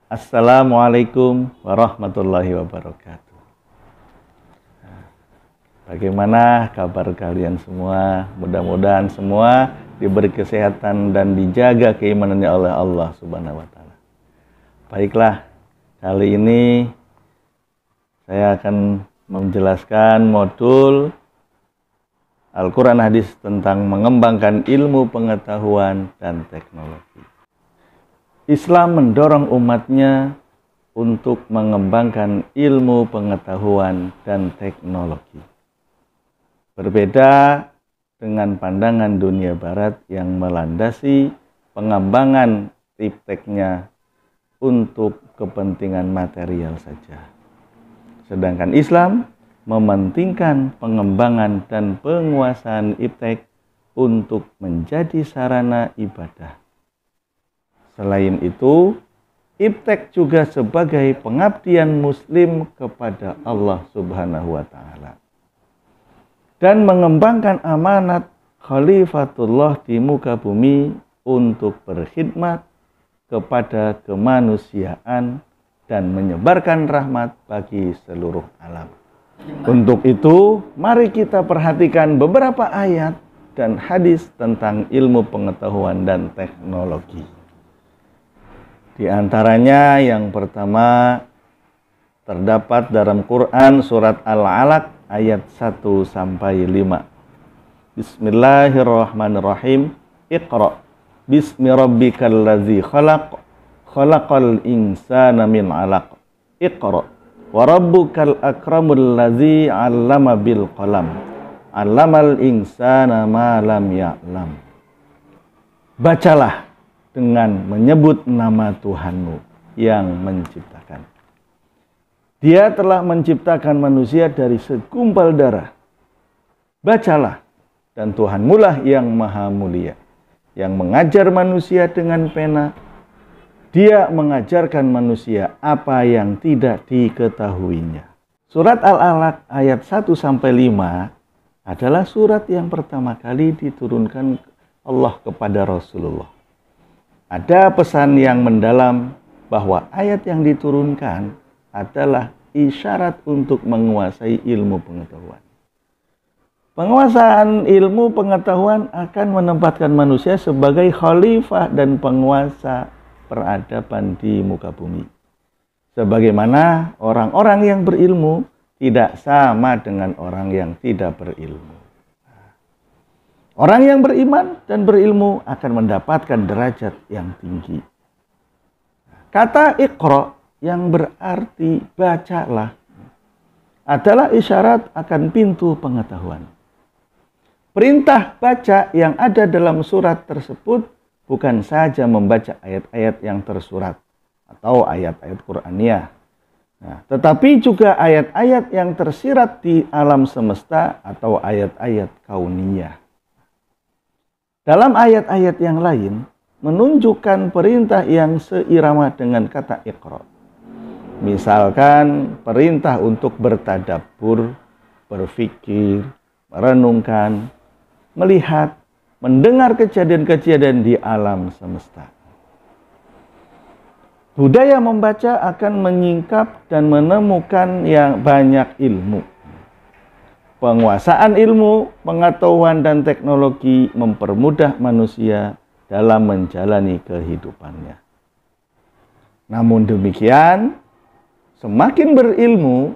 Assalamualaikum warahmatullahi wabarakatuh. Bagaimana kabar kalian semua? Mudah-mudahan semua diberi kesehatan dan dijaga keimanannya oleh Allah Subhanahu wa Ta'ala. Baiklah, kali ini saya akan menjelaskan modul Al-Quran Hadis tentang mengembangkan ilmu pengetahuan dan teknologi. Islam mendorong umatnya untuk mengembangkan ilmu pengetahuan dan teknologi. Berbeda dengan pandangan dunia barat yang melandasi pengembangan ipteknya untuk kepentingan material saja. Sedangkan Islam mementingkan pengembangan dan penguasaan iptek untuk menjadi sarana ibadah. Selain itu, iptek juga sebagai pengabdian muslim kepada Allah Subhanahu wa Ta'ala dan mengembangkan amanat khalifatullah di muka bumi untuk berkhidmat kepada kemanusiaan dan menyebarkan rahmat bagi seluruh alam. Untuk itu, mari kita perhatikan beberapa ayat dan hadis tentang ilmu pengetahuan dan teknologi. Di antaranya yang pertama terdapat dalam Quran surat Al-Alaq ayat 1-5. Bismillahirrahmanirrahim. Iqra bismi rabbikal ladzi khalaq khalaqal insana min 'alaq. Iqra wa rabbukal akramul ladzi 'allama bil qalam 'allamal insana ma lam ya'lam. Bacalah dengan menyebut nama Tuhanmu yang menciptakan. Dia telah menciptakan manusia dari segumpal darah. Bacalah, dan Tuhanmu lah yang maha mulia, yang mengajar manusia dengan pena. Dia mengajarkan manusia apa yang tidak diketahuinya. Surat Al-Alaq ayat 1-5 adalah surat yang pertama kali diturunkan Allah kepada Rasulullah. Ada pesan yang mendalam bahwa ayat yang diturunkan adalah isyarat untuk menguasai ilmu pengetahuan. Penguasaan ilmu pengetahuan akan menempatkan manusia sebagai khalifah dan penguasa peradaban di muka bumi. Sebagaimana orang-orang yang berilmu tidak sama dengan orang yang tidak berilmu. Orang yang beriman dan berilmu akan mendapatkan derajat yang tinggi. Kata Iqra yang berarti bacalah adalah isyarat akan pintu pengetahuan. Perintah baca yang ada dalam surat tersebut bukan saja membaca ayat-ayat yang tersurat atau ayat-ayat Qur'aniyah, tetapi juga ayat-ayat yang tersirat di alam semesta atau ayat-ayat kauniyah. Dalam ayat-ayat yang lain menunjukkan perintah yang seirama dengan kata Iqra. Misalkan perintah untuk bertadabbur, berfikir, merenungkan, melihat, mendengar kejadian-kejadian di alam semesta. Budaya membaca akan menyingkap dan menemukan yang banyak ilmu. Penguasaan ilmu, pengetahuan, dan teknologi mempermudah manusia dalam menjalani kehidupannya. Namun demikian, semakin berilmu,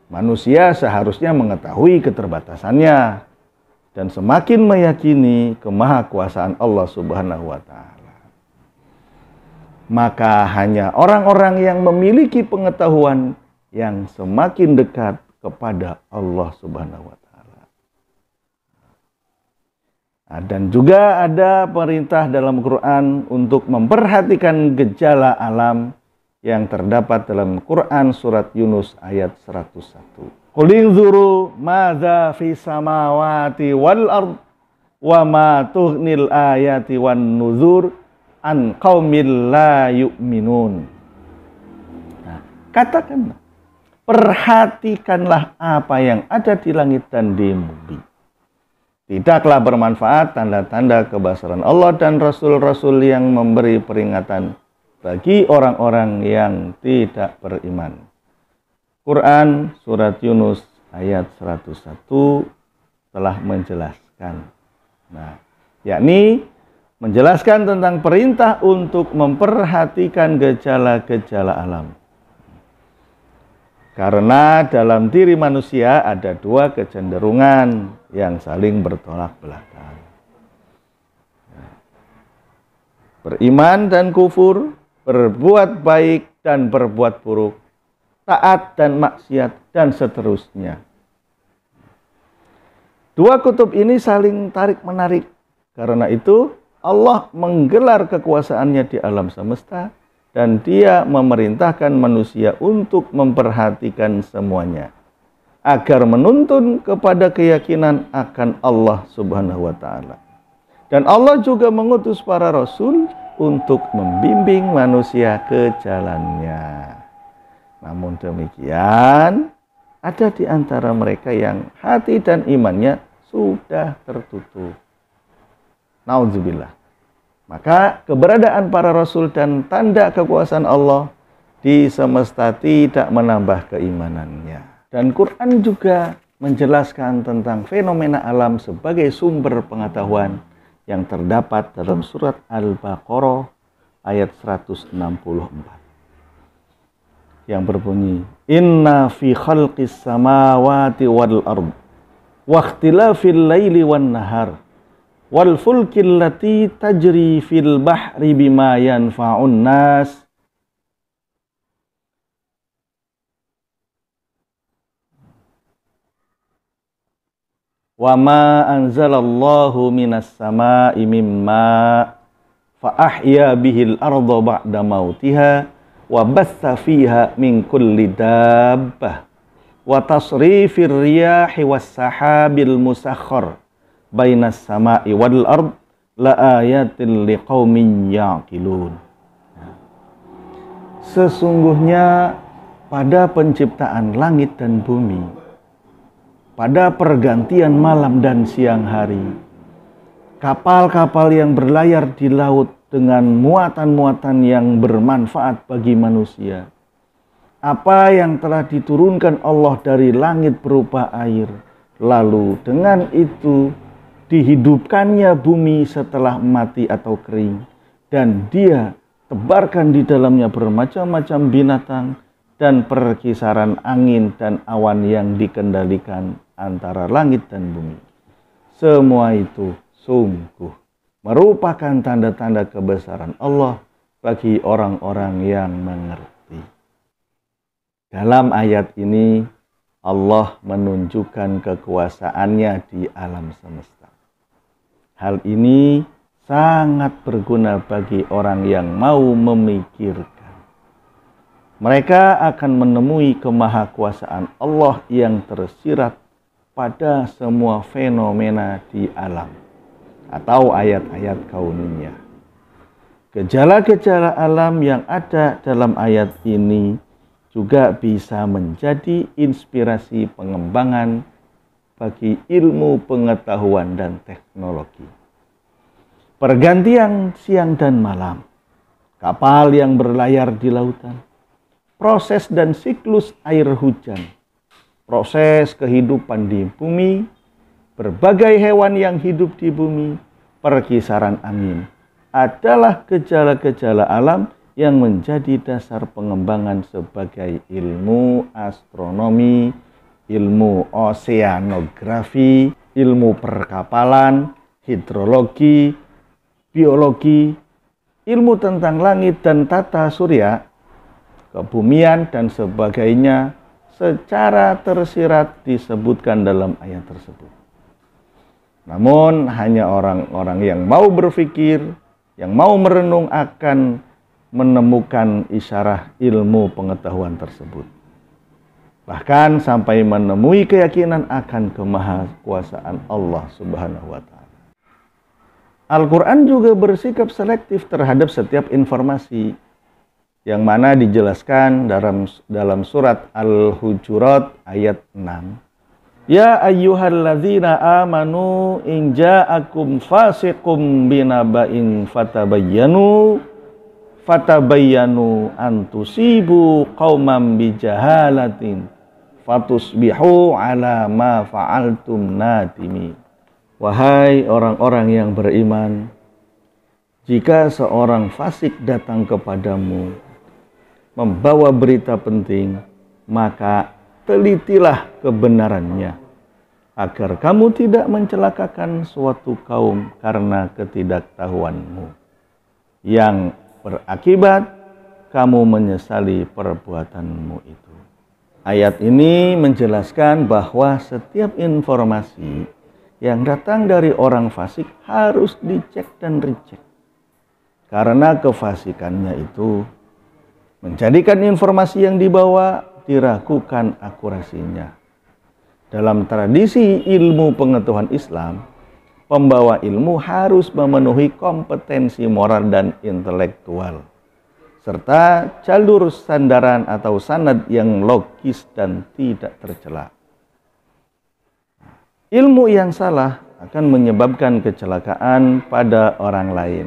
manusia seharusnya mengetahui keterbatasannya dan semakin meyakini kemahakuasaan Allah Subhanahu wa Ta'ala. Maka hanya orang-orang yang memiliki pengetahuan yang semakin dekat kepada Allah Subhanahu wa Ta'ala. Dan juga ada perintah dalam Quran untuk memperhatikan gejala alam yang terdapat dalam Quran surat Yunus ayat 101. Qul inzuru madza fis samawati wal ard wa ma tughnil ayati wan nuzur an qaumil la yu'minun. Katakanlah, perhatikanlah apa yang ada di langit dan di bumi. Tidaklah bermanfaat tanda-tanda kebesaran Allah dan Rasul-Rasul yang memberi peringatan bagi orang-orang yang tidak beriman. Quran surat Yunus ayat 101 telah menjelaskan. Nah, yakni menjelaskan tentang perintah untuk memperhatikan gejala-gejala alam. Karena dalam diri manusia ada dua kecenderungan yang saling bertolak belakang. Beriman dan kufur, berbuat baik dan berbuat buruk, taat dan maksiat, dan seterusnya. Dua kutub ini saling tarik-menarik. Karena itu, Allah menggelar kekuasaannya di alam semesta dan Dia memerintahkan manusia untuk memperhatikan semuanya agar menuntun kepada keyakinan akan Allah Subhanahu wa taala. Dan Allah juga mengutus para rasul untuk membimbing manusia ke jalannya. Namun demikian, ada di antara mereka yang hati dan imannya sudah tertutup. Nauzubillah. Maka keberadaan para rasul dan tanda kekuasaan Allah di semesta tidak menambah keimanannya. Dan Quran juga menjelaskan tentang fenomena alam sebagai sumber pengetahuan yang terdapat dalam surat Al-Baqarah ayat 164. Yang berbunyi, Inna fi khalqis samawati wal ard wa ikhtilafil laili wan nahar wal fulkil lati tajri fil bahri bima yanfa'un nas wa ma anzalallahu minas sama'i mimma fa ahya bihil arda ba'da mautiha wa batha fiha min kulli dabbah wa tasrifir riyahi was sahabil musakhkhar bainas sama'i wal ard la ayatin liqaumin yaqilun. Sesungguhnya pada penciptaan langit dan bumi, pada pergantian malam dan siang hari, kapal-kapal yang berlayar di laut dengan muatan-muatan yang bermanfaat bagi manusia, apa yang telah diturunkan Allah dari langit berupa air, lalu dengan itu dihidupkannya bumi setelah mati atau kering, dan Dia tebarkan di dalamnya bermacam-macam binatang dan perkisaran angin dan awan yang dikendalikan antara langit dan bumi. Semua itu sungguh merupakan tanda-tanda kebesaran Allah bagi orang-orang yang mengerti. Dalam ayat ini Allah menunjukkan kekuasaannya di alam semesta. Hal ini sangat berguna bagi orang yang mau memikirkan. Mereka akan menemui kemahakuasaan Allah yang tersirat pada semua fenomena di alam atau ayat-ayat kauniyah. Gejala-gejala alam yang ada dalam ayat ini juga bisa menjadi inspirasi pengembangan bagi ilmu pengetahuan dan teknologi. Pergantian siang dan malam, kapal yang berlayar di lautan, proses dan siklus air hujan, proses kehidupan di bumi, berbagai hewan yang hidup di bumi, perkisaran angin, adalah gejala-gejala alam yang menjadi dasar pengembangan sebagai ilmu astronomi, ilmu oseanografi, ilmu perkapalan, hidrologi, biologi, ilmu tentang langit dan tata surya, kebumian dan sebagainya secara tersirat disebutkan dalam ayat tersebut. Namun hanya orang-orang yang mau berpikir, yang mau merenung akan menemukan isyarat ilmu pengetahuan tersebut. Bahkan sampai menemui keyakinan akan kemahakuasaan Allah Subhanahu wa taala. Al-Quran juga bersikap selektif terhadap setiap informasi, yang mana dijelaskan dalam surat Al-Hujurat ayat 6. Ya ayyuhalladzina amanu in ja'akum fasiqum binaba'in fatabayyanu fatabayyanu an tusibu qauman bijahalatin fatusbihu ala ma fa'altum nadimi. Wahai orang-orang yang beriman, jika seorang fasik datang kepadamu membawa berita penting, maka telitilah kebenarannya, agar kamu tidak mencelakakan suatu kaum karena ketidaktahuanmu, yang berakibat kamu menyesali perbuatanmu itu. Ayat ini menjelaskan bahwa setiap informasi yang datang dari orang fasik harus dicek dan recheck. Karena kefasikannya itu menjadikan informasi yang dibawa diragukan akurasinya. Dalam tradisi ilmu pengetahuan Islam, pembawa ilmu harus memenuhi kompetensi moral dan intelektual, serta jalur sandaran atau sanad yang logis dan tidak tercela. Ilmu yang salah akan menyebabkan kecelakaan pada orang lain,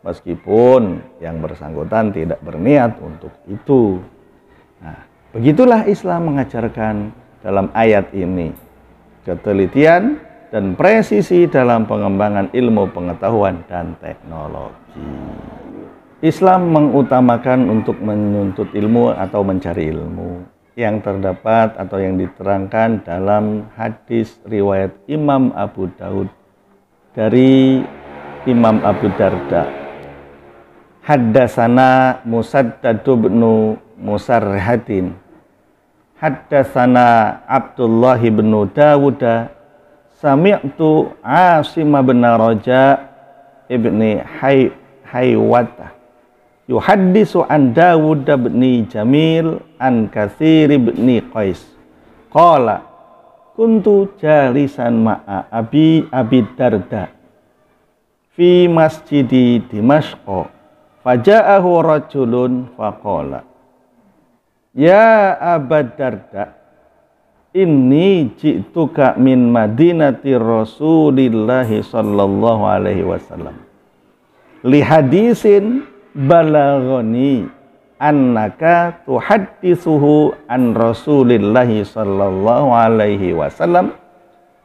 meskipun yang bersangkutan tidak berniat untuk itu. Nah, begitulah Islam mengajarkan dalam ayat ini ketelitian dan presisi dalam pengembangan ilmu pengetahuan dan teknologi. Islam mengutamakan untuk menuntut ilmu atau mencari ilmu yang terdapat atau yang diterangkan dalam hadis riwayat Imam Abu Daud dari Imam Abu Darda. Haddasana Musaddad bin Musarhadin, haddasana Abdullah bin Dawud, sami'tu Asim bin Raja ibni Haywata yuhaddisu an Dawud bin Jamil an Katsir bin Qais qala kuntu jalisan ma'a Abi Darda fi masjidi Dimashq faja'ahu rajulun faqala ya Aba Darda inni ji'tuka min madinati Rasulillahi sallallahu alaihi wasallam li hadisin balaghani annaka tuhadditsuhu an Rasulillahi sallallahu alaihi wasallam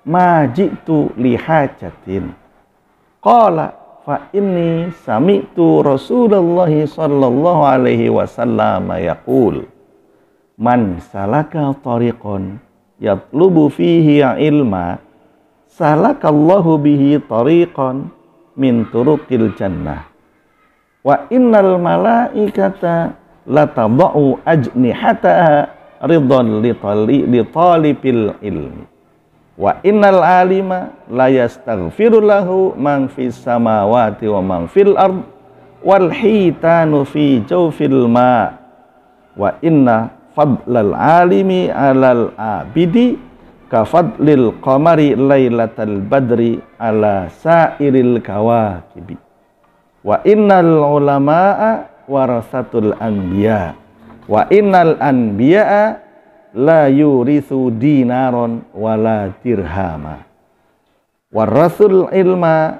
ma ji'tu li hajatin qala fa inni sami'tu Rasulullahi sallallahu alaihi wasallam yaqul man salaka tariqan yatlubu fihi ilma salakallahu bihi tariqan min turuqil jannah wa innal malaikata latadau ajnihataha ridhan li talibil ilmi wa innal alima la yastaghfiru lahu man fis samawati wa man fil ard wal hitanu fi jawfil ma wa inna fadlal alimi alal abidi ka fadlil qamari lailatal badri ala sairil kawakibi wa innal ulama'a warasatul anbiya wa innal anbiya'a la yurithu dinaron wala dirhama warasul ilma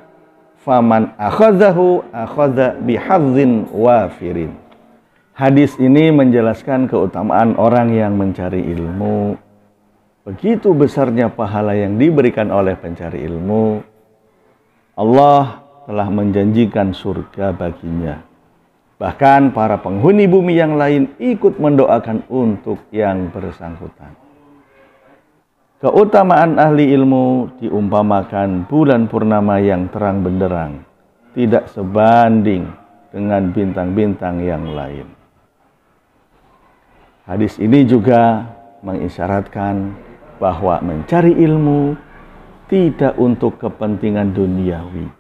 faman akhadhahu akhadha bihadzin wafirin. Hadis ini menjelaskan keutamaan orang yang mencari ilmu. Begitu besarnya pahala yang diberikan oleh pencari ilmu. Allah telah menjanjikan surga baginya. Bahkan para penghuni bumi yang lain ikut mendoakan untuk yang bersangkutan. Keutamaan ahli ilmu diumpamakan bulan purnama yang terang benderang, tidak sebanding dengan bintang-bintang yang lain. Hadis ini juga mengisyaratkan bahwa mencari ilmu tidak untuk kepentingan duniawi,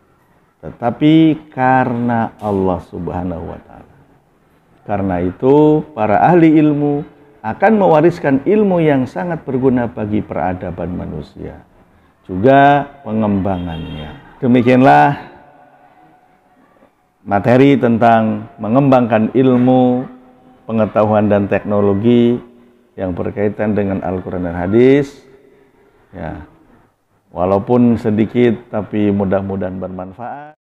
tetapi karena Allah Subhanahu wa Ta'ala. Karena itu, para ahli ilmu akan mewariskan ilmu yang sangat berguna bagi peradaban manusia, juga pengembangannya. Demikianlah materi tentang mengembangkan ilmu, pengetahuan dan teknologi yang berkaitan dengan Al-Quran dan Hadis. Ya, walaupun sedikit, tapi mudah-mudahan bermanfaat.